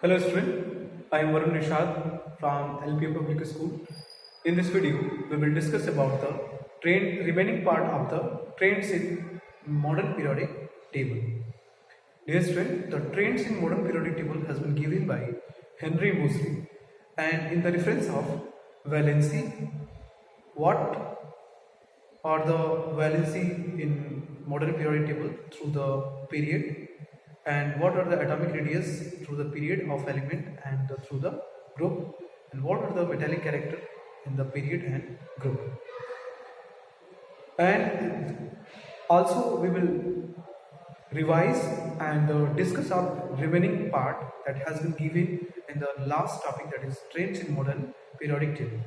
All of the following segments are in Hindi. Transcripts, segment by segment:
Hello student, I am Varun Nishad from LPM Public School. In this video, we will discuss about the remaining part of the trends in modern periodic table. Dear student, the trends in modern periodic table has been given by Henry Moseley, and in the reference of valency, what are the valency in modern periodic table through the period, and what are the atomic radius through the period of element and through the group, and what are the metallic character in the period and group. And also we will revise and discuss our remaining part that has been given in the last topic, that is trends in modern periodic table.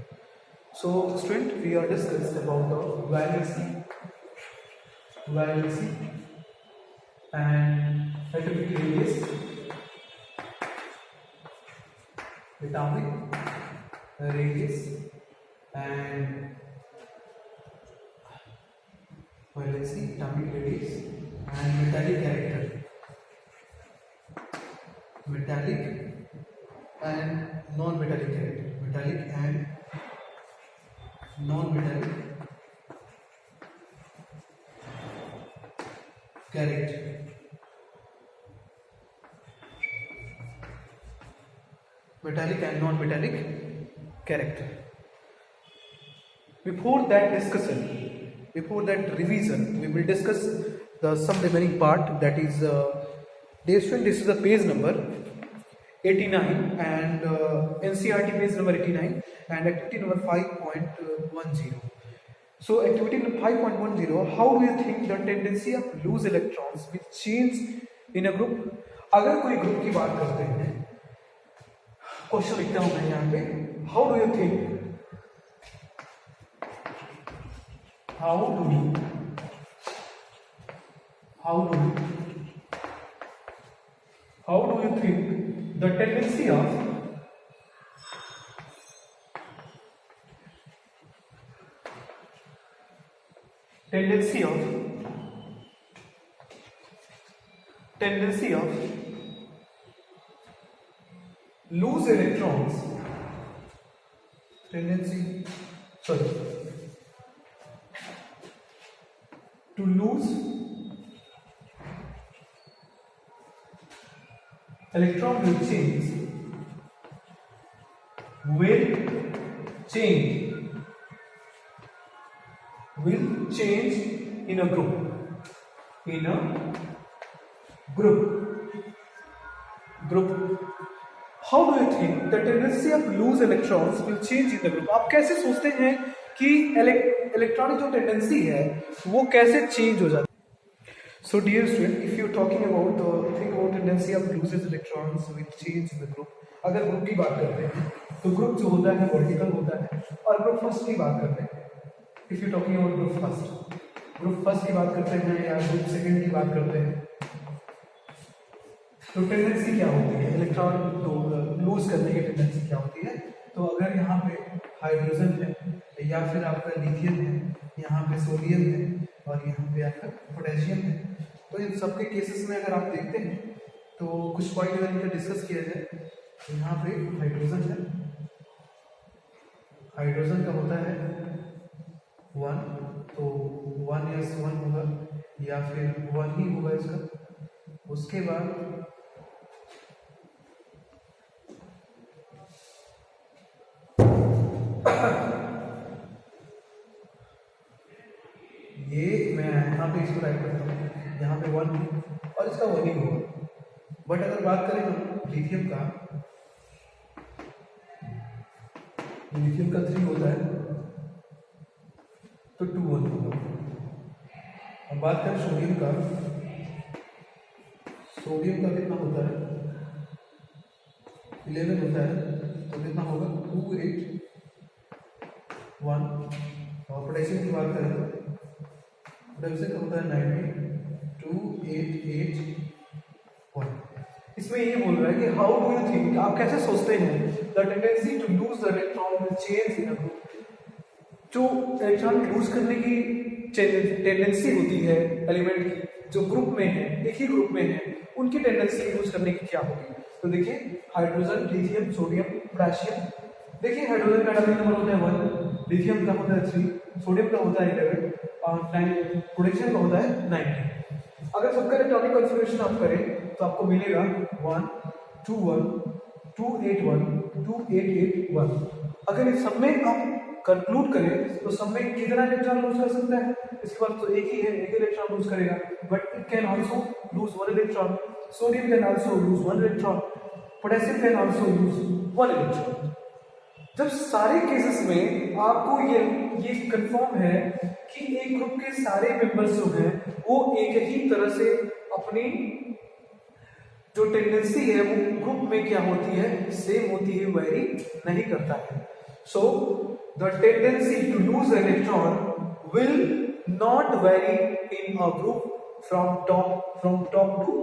So student, we are discussed about the valency and atomic radius, atomic radius and valency, atomic radius and metallic character, metallic and non-metallic character, metallic and non-metallic character. Metallic and non-metallic character. Before that revision, we will discuss some remaining part, that is dear student, this is the page number 89 and NCERT page number 89 and activity number 5.10. So activity number 5.10, how do you think the tendency of loose electrons will change in a group? अगर कोई ग्रुप की बात करते हैं, क्वेश्चन लिखता हूं मैं यहाँ पे, how do you think the tendency of loose electrons, to lose electron will change in a group, How do you think the tendency of loose electrons will change in the group? आप कैसे सोचते हैं कि इलेक्ट्रॉनिक जो टेंडेंसी है वो कैसे चेंज हो जाती है? So dear student, if you are talking about think about tendency of loose electrons will change in the group. अगर ग्रुप की बात करते हैं तो ग्रुप जो होता है वर्टिकल होता है, और ग्रुप फर्स्ट की बात करते हैं, if you talking about group first की बात करते हैं या ग्रुप सेकंड की बात करते हैं, तो टेंडेंसी क्या होती है, इलेक्ट्रॉन तो लूज करने की टेंडेंसी क्या होती है? तो अगर यहाँ पे हाइड्रोजन है या फिर आपका लिथियम है, यहाँ पे सोडियम है और यहाँ पे आपका पोटेशियम है, तो इन सबके केसेस में अगर आप देखते हैं तो कुछ पॉइंट अगर इनका डिस्कस किया जाए, तो यहाँ पे हाइड्रोजन है, हाइड्रोजन का होता है 1, तो 1s1 होगा या फिर 1 ही होगा इसका। उसके बाद ये मैं यहाँ पे इसको राइट करता हूँ, यहाँ पे 1 और इसका 1 ही होगा। बट अगर बात करें हम लिथियम का 3 होता है तो 2 1 होगा। अब बात करें सोडियम का कितना होता है, 11 होता है, तो कितना होगा 2 8 1। और पोटेशियम की बात करें तो पोटेशियम का होता है 90 2 8 8 1। इसमें ये बोल रहा है कि हाउ डू यू थिंक, आप कैसे सोचते हैं, the tendency to lose the electron will change in a group. जो इलेक्ट्रॉन लूज करने की टेंडेंसी होती है एलिमेंट की, जो ग्रुप में है, एक ही ग्रुप में है, उनकी टेंडेंसी यूज करने की क्या होगी। तो देखिए हाइड्रोजन, लिथियम, सोडियम, पोटेशियम। देखिए हाइड्रोजन का एटॉमिक नंबर होता है 1, लिथियम का होता है 3, सोडियम का होता है 11 और पोटेशियम का होता है 19। अगर सबका इलेक्ट्रॉनिक कॉन्फ़िगरेशन आप करें तो आपको मिलेगा 1 2 1 2 8 1 2 8 8 1। अगर इस सब में आप कंक्लूड करें तो सब में कितना इलेक्ट्रॉन लूज कर सकता है? इसके बाद तो एक ही है, एक इलेक्ट्रॉन लूज करेगा, but it can also lose 1 electron. Sodium can also lose 1 electron, potassium can also lose 1 electron. जब सारे केसेस में आपको ये कंफर्म है कि एक ग्रुप के सारे मेंबर्स जो हैं वो एक ही तरह से अपनी जो टेंडेंसी है वो ग्रुप में क्या होती है, सेम होती है, वेरी नहीं करता है। So the tendency to lose electron will not vary in a group from top to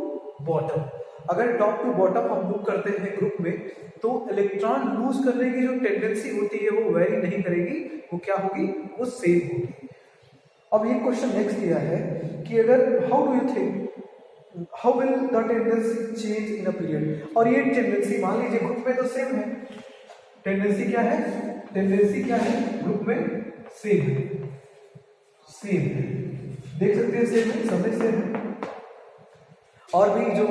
bottom. अगर टॉप टू बॉटम हम मूव करते हैं ग्रुप में तो इलेक्ट्रॉन लूज करने की जो टेंडेंसी होती है वो वेरी नहीं करेगी, वो क्या होगी, वो सेम होगी। अब ये क्वेश्चन नेक्स्ट किया है कि अगर how do you think how will the tendency change in a period. और ये टेंडेंसी मान लीजिए ग्रुप में तो सेम है, टेंडेंसी क्या है, टेंडेंसी क्या है ग्रुप में सेम है, सेम है, देख सकते हैं सेम है, सब में सेम है। और भी जो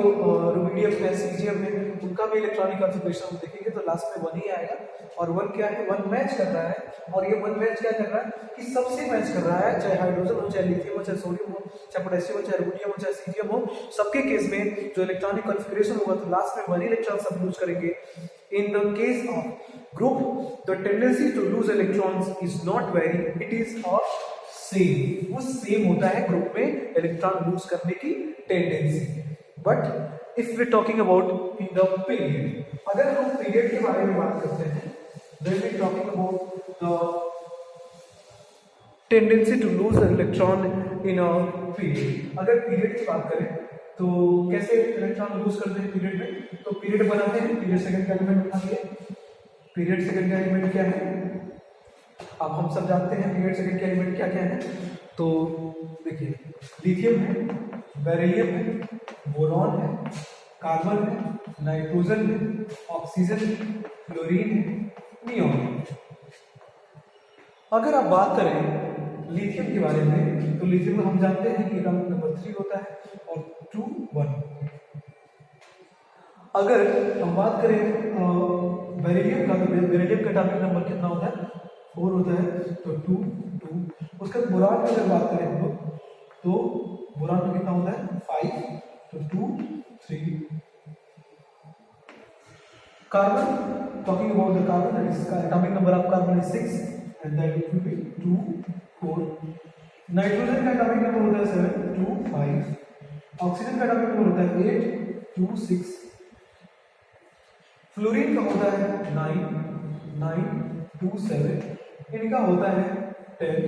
रूबिडियम है, सीजियम है, उनका भी इलेक्ट्रॉनिक कॉन्फ़िगरेशन हम देखेंगे तो लास्ट में 1 ही आएगा। और 1 क्या है, 1 मैच कर रहा है। और ये 1 मैच क्या कर रहा है कि सबसे मैच कर रहा है, चाहे हाइड्रोजन हो, चाहे लिथियम हो, चाहे सोडियम हो, चाहे पोटेशियम हो, चाहे रूबिडियम हो, चाहे सीजियम हो, सबके केस में जो इलेक्ट्रॉनिक कॉन्फ़िगरेशन होगा तो लास्ट में 1 इलेक्ट्रॉन सब यूज करेंगे। In the case of group, the tendency to lose electrons is not vary, it is a same. वो same होता है ग्रुप में इलेक्ट्रॉन लूज करने की tendency. But if we talking about in the period, अगर हम पीरियड के बारे में बात करते हैं, then we talking about the tendency to lose electron in a period। अगर पीरियड की बात करें तो कैसे इलेक्ट्रॉन लूज करते हैं पीरियड में, तो पीरियड बनाते हैं, पीरियड सेकंड का एलिमेंट उठाइए। पीरियड सेकंड का एलिमेंट क्या है, अब हम सब जानते हैं पीरियड सेकंड के एलिमेंट क्या क्या है। तो देखिए लिथियम है, बेरिलियम है, बोरॉन है, कार्बन है, नाइट्रोजन है, ऑक्सीजन है, फ्लोरीन है, नियोन है। अगर आप बात करें लिथियम के बारे में तो लिथियम में हम जानते हैं कि एटॉमिक नंबर 3 होता है और 2 1। अगर हम बात करें बेरिलियम का तो बेरिलियम का एटॉमिक नंबर कितना होता है, 4 होता है, तो 2 2। उसका बोरान की अगर बात करें हम लोग तो बोरान में कितना होता है, 5, तो 2 3। Carbon, talking about the carbon, that is atomic number of carbon is 6 and that it will be 2 4। Nitrogen का एटॉमिक नंबर होता है 7 2 5। ऑक्सीजन का एटॉमिक नंबर होता है 8 2 6। फ्लोरीन का होता है 9 9 2 7। इनका होता है 10,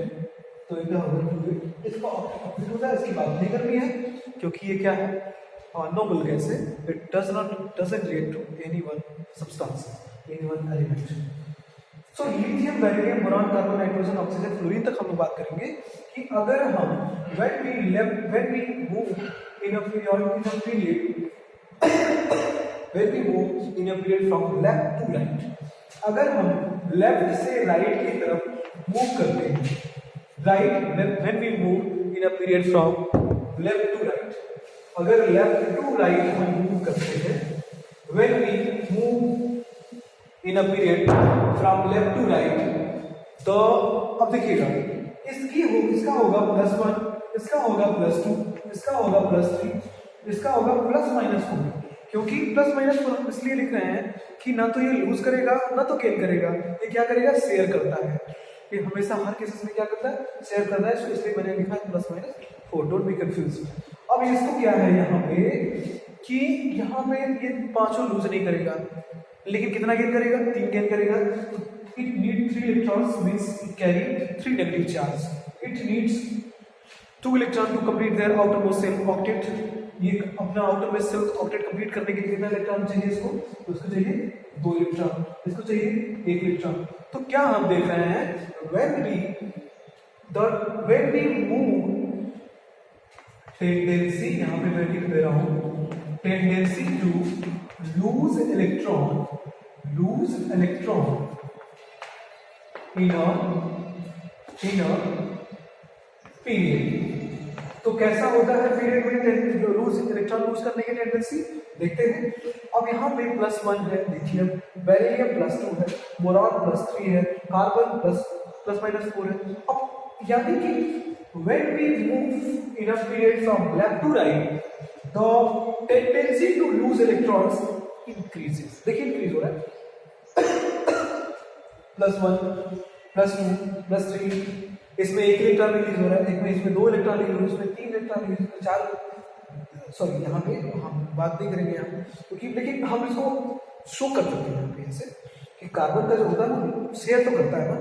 तो इनका होगा 2 8। इसका ऑक्सीजन होता है, इसकी बात नहीं करनी है क्योंकि ये क्या है, नोबल गैस है, it doesn't react to any one substance, any one element. So lithium, beryllium, boron, carbon, nitrogen, oxygen, fluorine तक हम लोग बात करेंगे कि अगर हम when we move in a period from left to right, अगर हम लेफ्ट से राइट की तरफ मूव करते हैं, when we move in a period from left to right, अगर लेफ्ट टू राइट हम मूव करते हैं, when we move in a period from left to right, तो अब देखिएगा इसका होगा +1, इसका होगा +2, इसका होगा +3, इसका होगा ±4। क्योंकि +-4 हम इसलिए लिख रहे हैं कि ना तो ये लूज करेगा ना तो गेन करेगा, ये क्या करेगा, शेयर करता है। ये हमेशा हर केसेस में क्या करता है, शेयर करता है, तो इसलिए मैंने लिखा है +-4, डोंट बी कंफ्यूज। अब इसको क्या है यहाँ पे कि यहाँ पे ये पांचों लूज नहीं करेगा, लेकिन कितना गेन करेगा, 3 गेन करेगा। It need 3 electrons, means it carry 3 negative charge. It needs 2 electron to complete their outermost shell octet. ये अपना outermost shell octet complete करने के लिए कितना इलेक्ट्रॉन चाहिए इसको, तो इसको चाहिए 2 इलेक्ट्रॉन, इसको चाहिए 1 इलेक्ट्रॉन। तो क्या हम देख रहे हैं, when we move, टेंडेंसी, यहाँ पे मैं लिख दे रहा हूँ, tendency to lose electron in a period. तो कैसा होता है पीरियड में इलेक्ट्रॉन लूज करने की टेंडेंसी, देखते हैं। अब यहाँ पे +1 है लिथियम, बेरिलियम +2 है, बोरॉन +3 है, कार्बन +4 है। अब यानी कि when we move in a period from left to right, the tendency to lose electrons increases. देखिए इंक्रीज हो रहा है, +1 +2 +3, इसमें 1 इलेक्ट्रॉन रिलीज हो रहा है, इसमें 2 इलेक्ट्रॉन रिलीज हो रहा है, इसमें 3 इलेक्ट्रॉन रिलीज हो रहा है, 4। सॉरी यहाँ पे हम बात नहीं करेंगे यहाँ क्योंकि, लेकिन हम इसको शो कर सकते हैं यहाँ पे ऐसे कि कार्बन का जो होता है ना शेयर तो करता है ना।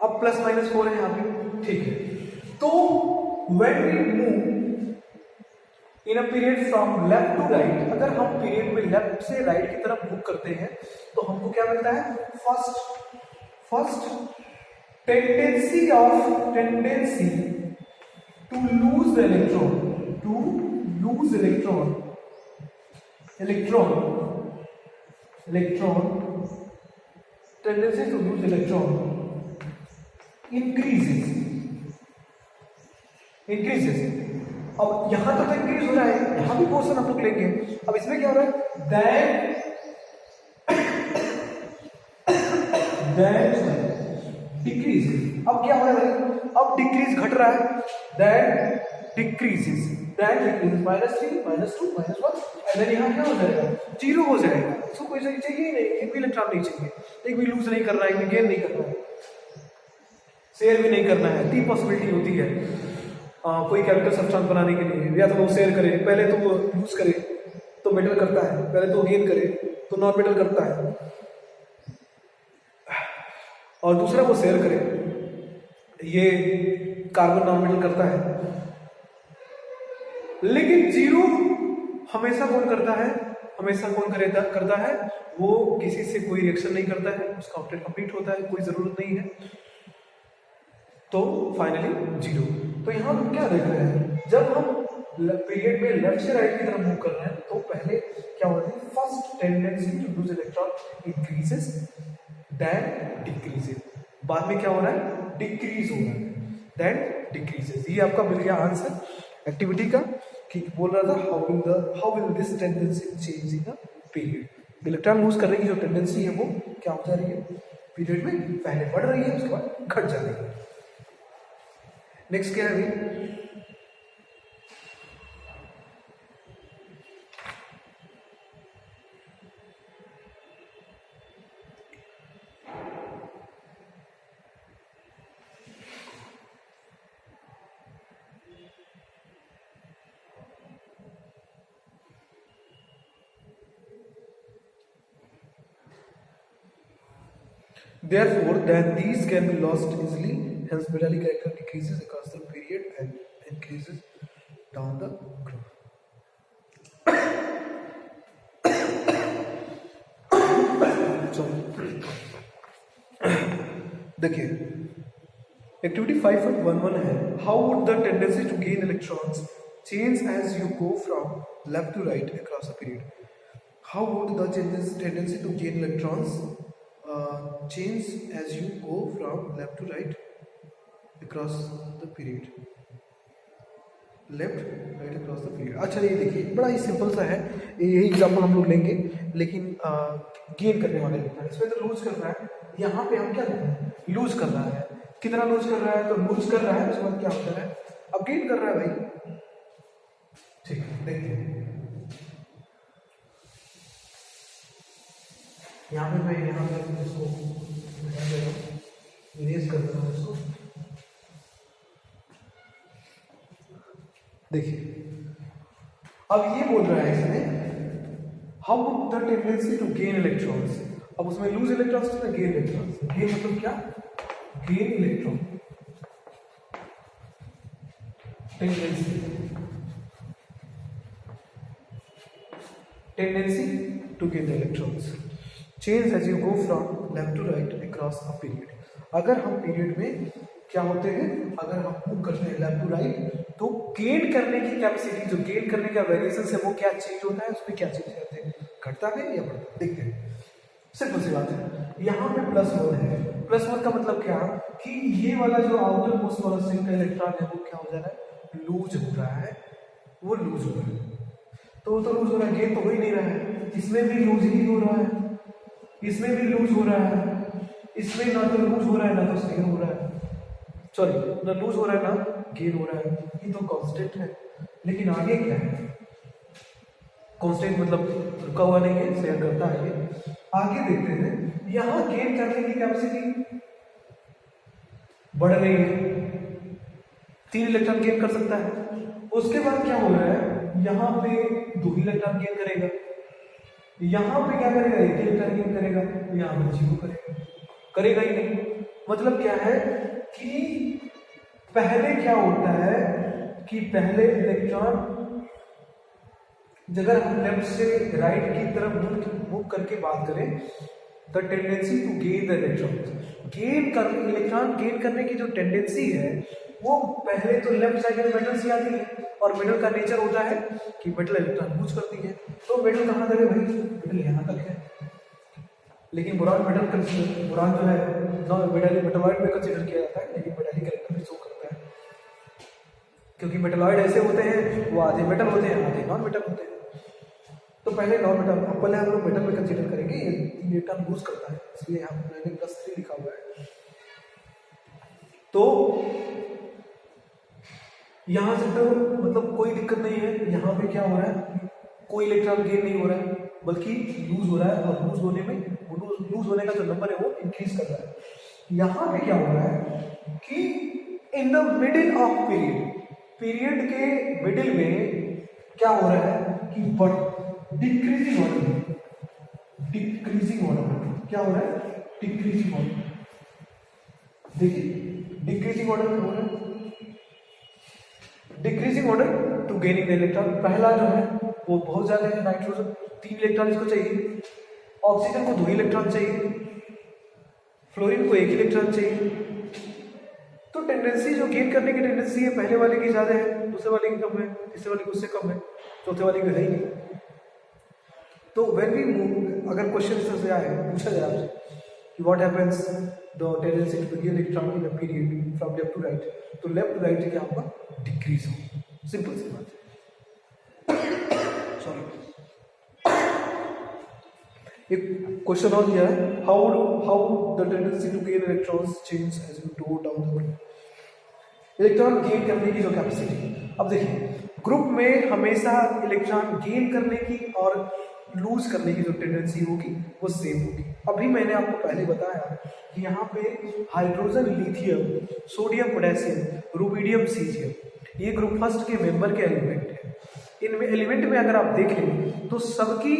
अब +-4 है यहाँ पे, ठीक है। तो when we move in a period from left to right, अगर हम पीरियड में लेफ्ट से राइट की तरफ मूव करते हैं तो हमको क्या मिलता है? First tendency to lose the electron tendency to lose electron increases। अब यहां तक तो इंक्रीज हो रहा है, यहां भी पोर्शन हम लोग लेंगे। अब इसमें क्या हो रहा है? then decrease. अब क्या हो रहा है भाई? अब डिक्रीज घट रहा है, दैट डिक्रीजेस -3 -2 -1 एंड देन यहाँ क्या हो जाएगा? 0 हो जाएगा। इसको कोई चाहिए ही नहीं, एक भी इलेक्ट्रॉन नहीं चाहिए, एक भी लूज नहीं कर रहा है, एक भी गेन नहीं कर रहा है, शेयर भी नहीं करना है। 3 पॉसिबिलिटी होती है कोई केमिकल सब्सटेंस बनाने के लिए, या तो वो शेयर करे, पहले तो वो लूज करे तो मेटल करता है, पहले तो गेन करे तो नॉन मेटल करता है, और दूसरा वो शेयर करे, ये कार्बन नॉन मेटल करता है। लेकिन 0 हमेशा कौन करता है? करता है वो किसी से कोई रिएक्शन नहीं करता है, उसका ऑप्टेट कंप्लीट होता है, कोई जरूरत नहीं है, तो फाइनली 0। तो यहां हम क्या देख रहे हैं? जब हम पीरियड में लेफ्ट से राइट की तरफ मूव कर रहे हैं तो पहले क्या होता है? First tendency to lose electron increases then decreases. बाद में क्या हो रहा है? डिक्रीज हो रहा है, देन डिक्रीजेस। ये आपका मिल गया आंसर एक्टिविटी का, कि बोल रहा था how will this tendency change in a period. Electron lose करने की जो टेंडेंसी है वो क्या हो जा रही है पीरियड में? पहले बढ़ रही है, उसके बाद घट जा रही है। नेक्स्ट क्या है अभी? Therefore, then these can be lost easily. Hence, metallic character decreases across the period and increases down the graph. देखिए, एक्टिविटी 5.11 है। How would the tendency to gain electrons change as you go from left to right across the period? How would the tendency to gain electrons change as you go from left to right across the period? Left right across the period. अच्छा ये देखिए बड़ा ही सिंपल सा है, यही एग्जाम्पल हम लोग लेंगे, लेकिन गेन करने वाले लेते हैं। इसमें तो लूज कर रहा है, यहाँ पे हम क्या करते हैं? लूज कर रहा है। कितना लूज कर रहा है? तो लूज कर रहा है, उसके बाद क्या होता है? अब गेन कर रहा है भाई। ठीक है, देखते हैं। यहाँ पे मैं यहाँ पे इसको इरेज कर देता हूँ इसको। देखिए अब ये बोल रहा है इसमें how would the tendency to gain electrons. अब उसमें लूज इलेक्ट्रॉन्स तो गेन इलेक्ट्रॉन्स। गेन मतलब क्या? Gain electron tendency to gain electrons change as you go from left to right across a period. अगर हम पीरियड में क्या होते हैं, अगर हम मूव करते हैं लेफ्ट टू राइट, तो गेन करने की कैपेसिटी, जो गेन करने का वेरिएशन है वो क्या चेंज होता है, उसमें क्या चेंज करते हैं? घटता है या बढ़ता है, देखते हैं। सिंपल सी बात है, यहाँ पे +1 है। +1 का मतलब क्या कि ये वाला जो आउटर मोस्ट वाला सिंक का इलेक्ट्रॉन है वो क्या हो जा रहा है, लूज हो रहा है, वो लूज हो रहा है। तो वो तो लूज हो रहा है, गेन तो हो ही नहीं रहा है। इसमें भी लूज ही हो रहा है, इसमें भी लूज हो रहा है, इसमें ना तो लूज हो रहा है ना तो स्टेन हो रहा है, सॉरी ना लूज हो रहा है ना गेन हो रहा है। ये तो कांस्टेंट है। लेकिन आगे क्या है, कांस्टेंट मतलब रुका हुआ नहीं है, शेयर करता है ये। आगे देखते हैं, यहां गेन करने की कैपेसिटी बढ़ रही है, 3 इलेक्ट्रॉन गेन कर सकता है। उसके बाद क्या हो रहा है, यहां पे 2 इलेक्ट्रॉन गेन करेगा, यहां पे क्या करेगा, 1 इलेक्ट्रॉन गेन करेगा, यहां पे 0 करेगा, करेगा ही नहीं। मतलब क्या है कि पहले क्या होता है कि पहले इलेक्ट्रॉन अगर हम लेफ्ट से राइट की तरफ मूव करके बात करें, the tendency to gain the electron, electron gain करने की जो टेंडेंसी है वो पहले तो लेफ्ट साइड में मेटल से आती है, और मेटल का नेचर होता है कि मेटल इलेक्ट्रॉन लूज करती है। तो मेटल कहाँ तक है भाई, मेटल यहाँ तक है। लेकिन बोरान बोरान जो है मेटालॉइड में कंसीडर किया जाता है, लेकिन मेटालिक कैरेक्टर भी शो करता है, क्योंकि मेटालॉइड ऐसे होते हैं वो आधे मेटल होते हैं आधे नॉन मेटल होते हैं। तो पहले नॉन मेटल, पहले हम लोग मेटल में कंसीडर करेंगे, ये इलेक्ट्रॉन लूज करता है, इसलिए हम मैंने +3 लिखा हुआ है। तो यहां से तो मतलब कोई दिक्कत नहीं है, यहाँ पे क्या हो रहा है, कोई इलेक्ट्रॉन गेन नहीं हो रहा है, बल्कि लूज हो रहा है, और लूज होने में लूज होने का जो नंबर है वो इंक्रीज कर रहा है। यहाँ पे क्या हो रहा है कि in the middle of period के मिडिल में क्या हो रहा है कि डिक्रीजिंग ऑर्डर क्या हो रहा है, डिक्रीजिंग ऑर्डर। देखिए डिक्रीजिंग ऑर्डर हो रहा है, decreasing order to gaining the electron. पहला जो है वो बहुत ज्यादा है, नाइट्रोजन 3 इलेक्ट्रॉन इसको चाहिए, ऑक्सीजन को 2 इलेक्ट्रॉन चाहिए, फ्लोरीन को 1 इलेक्ट्रॉन चाहिए। तो टेंडेंसी जो गेन करने की टेंडेंसी है पहले वाले की ज्यादा है, दूसरे वाले की कम है, तीसरे वाले की उससे कम है, चौथे वाले की है ही नहीं। तो व्हेन वी मूव, अगर क्वेश्चन से आए पूछा जाए आपसे कि what happens the tendency to gain electron in a period from left to right, तो लेफ्ट टू राइट क्या होगा, डिक्रीज हो। सिंपल सी बात है। सॉरी, एक क्वेश्चन और दिया है, how the tendency to gain electrons change as you go down the group. Electron gain करने की जो कैपेसिटी, अब देखिए ग्रुप में हमेशा इलेक्ट्रॉन गेन करने की और लूज करने की जो टेंडेंसी होगी वो सेम होगी। अभी मैंने आपको पहले बताया कि यहाँ पे hydrogen, lithium, sodium, potassium, rubidium, caesium, ये ग्रुप फर्स्ट के मेंबर के एलिमेंट है। इन एलिमेंट में अगर आप देखें तो सबकी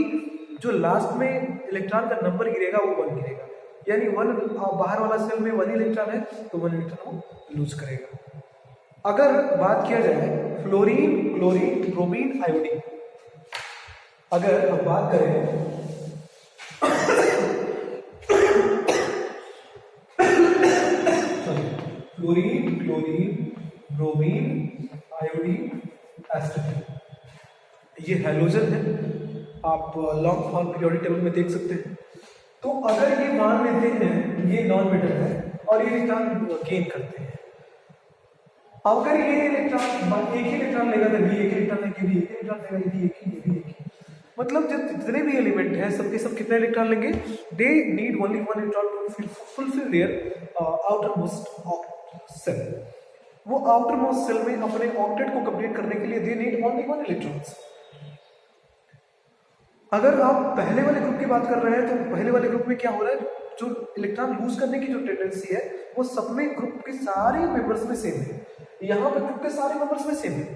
जो लास्ट में इलेक्ट्रॉन का नंबर गिरेगा वो 1 गिरेगा, यानी 1 बाहर वाला सेल में 1 इलेक्ट्रॉन है तो 1 इलेक्ट्रॉन वो लूज करेगा। अगर बात किया जाए फ्लोरीन, क्लोरीन, ब्रोमीन, आयोडीन, अगर हम बात करें फ्लोरीन, क्लोरीन, ब्रोमीन, आयोडीन, एस्टेटिन, ये हैलोजन है, आप लॉन्ग फॉर्म पीरियोडिक टेबल में देख सकते हैं। तो अगर ये मान लेते हैं ये नॉन मेटल है और ये इलेक्ट्रॉन गेन करते हैं, अगर ये इलेक्ट्रॉन एक ही इलेक्ट्रॉन लेगा तो भी एक इलेक्ट्रॉन लेके भी एक इलेक्ट्रॉन लेगा, ये भी एक ही, मतलब जितने भी एलिमेंट हैं सबके सब कितने इलेक्ट्रॉन लेंगे, they need only 1 electron to fulfil their outermost shell. वो आउटर मोस्ट सेल में अपने ऑक्टेट को कंप्लीट करने के लिए दे नीड ओनली 1 इलेक्ट्रॉन्स। अगर आप पहले वाले ग्रुप की बात कर रहे हैं तो पहले वाले ग्रुप में क्या हो रहा है, जो इलेक्ट्रॉन लूज करने की जो टेंडेंसी है वो सब में ग्रुप के सारे मेंबर्स में सेम है, यहाँ पे ग्रुप के सारे मेंबर्स में सेम है।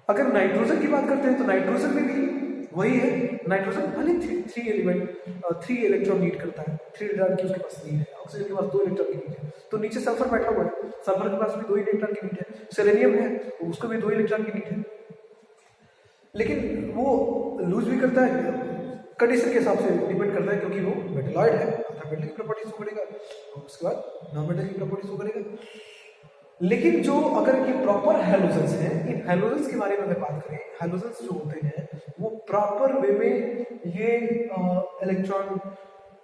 अगर नाइट्रोजन की बात करते हैं तो नाइट्रोजन में भी वही है, नाइट्रोजन भले 3 इलेक्ट्रॉन नीड करता है, 3 इलेक्ट्रॉन की उसके पास नीड है, ऑक्सीजन के पास 2 इलेक्ट्रॉन की नीड है, तो नीचे सल्फर बैठा हुआ है, सल्फर के पास भी 2 इलेक्ट्रॉन की नीड है, सेलेनियम है तो उसको भी 2 इलेक्ट्रॉन की नीड है, लेकिन वो लूज भी करता है, कंडीशन के हिसाब से डिपेंड करता है, क्योंकि वो मेटलॉइड है, मेटल की प्रॉपर्टीज को करेगा और उसके बाद नॉन मेटल की प्रॉपर्टीज को करेगा। लेकिन जो अगर ये प्रॉपर हैलोजेंस हैं, इन हैलोजेंस के बारे में अगर बात करें, हैलोजेंस जो होते हैं वो प्रॉपर वे में ये इलेक्ट्रॉन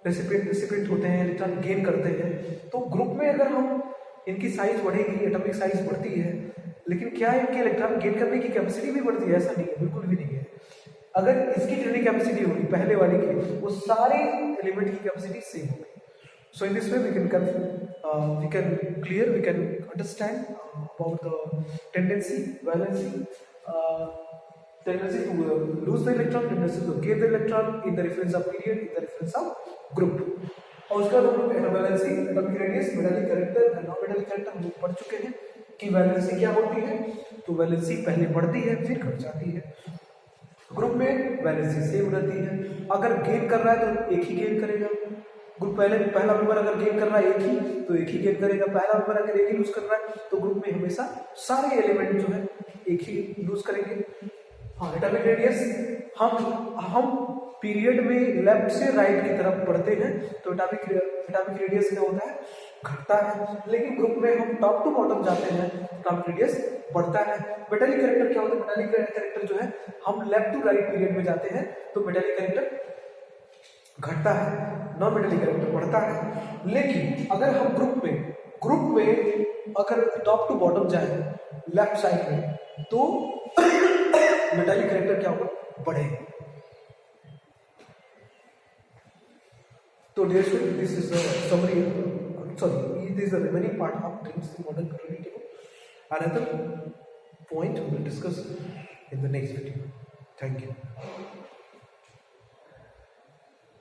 रेसिपिएंट होते हैं, इलेक्ट्रॉन गेन करते हैं। तो ग्रुप में अगर हम इनकी साइज बढ़ेगी, एटॉमिक साइज बढ़ती है, लेकिन क्या इनके इलेक्ट्रॉन गेन करने की कैपेसिटी भी बढ़ती है? ऐसा नहीं है, बिल्कुल भी नहीं है। अगर इसकी जितनी कैपेसिटी होगी पहले वाले की, वो सारे एलिमेंट की कैपेसिटी सेम होगी। So in this way we can understand about the tendency, valency, tendency to lose the electron, tendency to gain the electron in the reference of period, in the reference of group. और उसका हम लोग valency, atomic radius, metallic character, non metallic character हम लोग पढ़ चुके हैं कि वैलेंसी क्या होती है। तो वैलेंसी पहले बढ़ती है फिर घट जाती है। ग्रुप में वैलेंसी सेम रहती है। अगर गेन कर रहा है तो एक ही गेन करेगा। ग्रुप पहला मेंबर अगर गेन कर रहा है एक ही, तो एक ही गेन करेगा। पहला मेंबर अगर एक ही लूज कर रहा है तो ग्रुप में हमेशा सारे एलिमेंट जो है एक ही लूज करेंगे। हाँ, एटॉमिक रेडियस हम पीरियड में लेफ्ट से राइट की तरफ बढ़ते हैं तो एटॉमिक रेडियस क्या होता है? घटता है। लेकिन ग्रुप में हम टॉप टू बॉटम जाते हैं तो एटॉमिक रेडियस बढ़ता है। मेटालिक कैरेक्टर क्या होता है? मेटालिक कैरेक्टर जो है हम लेफ्ट टू राइट पीरियड में जाते हैं तो मेटालिक कैरेक्टर घटता है, नॉन मेटालिक कैरेक्टर बढ़ता है। लेकिन अगर हम ग्रुप में अगर टॉप टू बॉटम जाए लेफ्ट साइड में तो मेटालिक कैरेक्टर क्या होगा? बढ़ेगा। तो dear student, this is the summary, it is the remaining part of TRAIN's modern periodic table. Another point we will discuss in the next video. Thank you.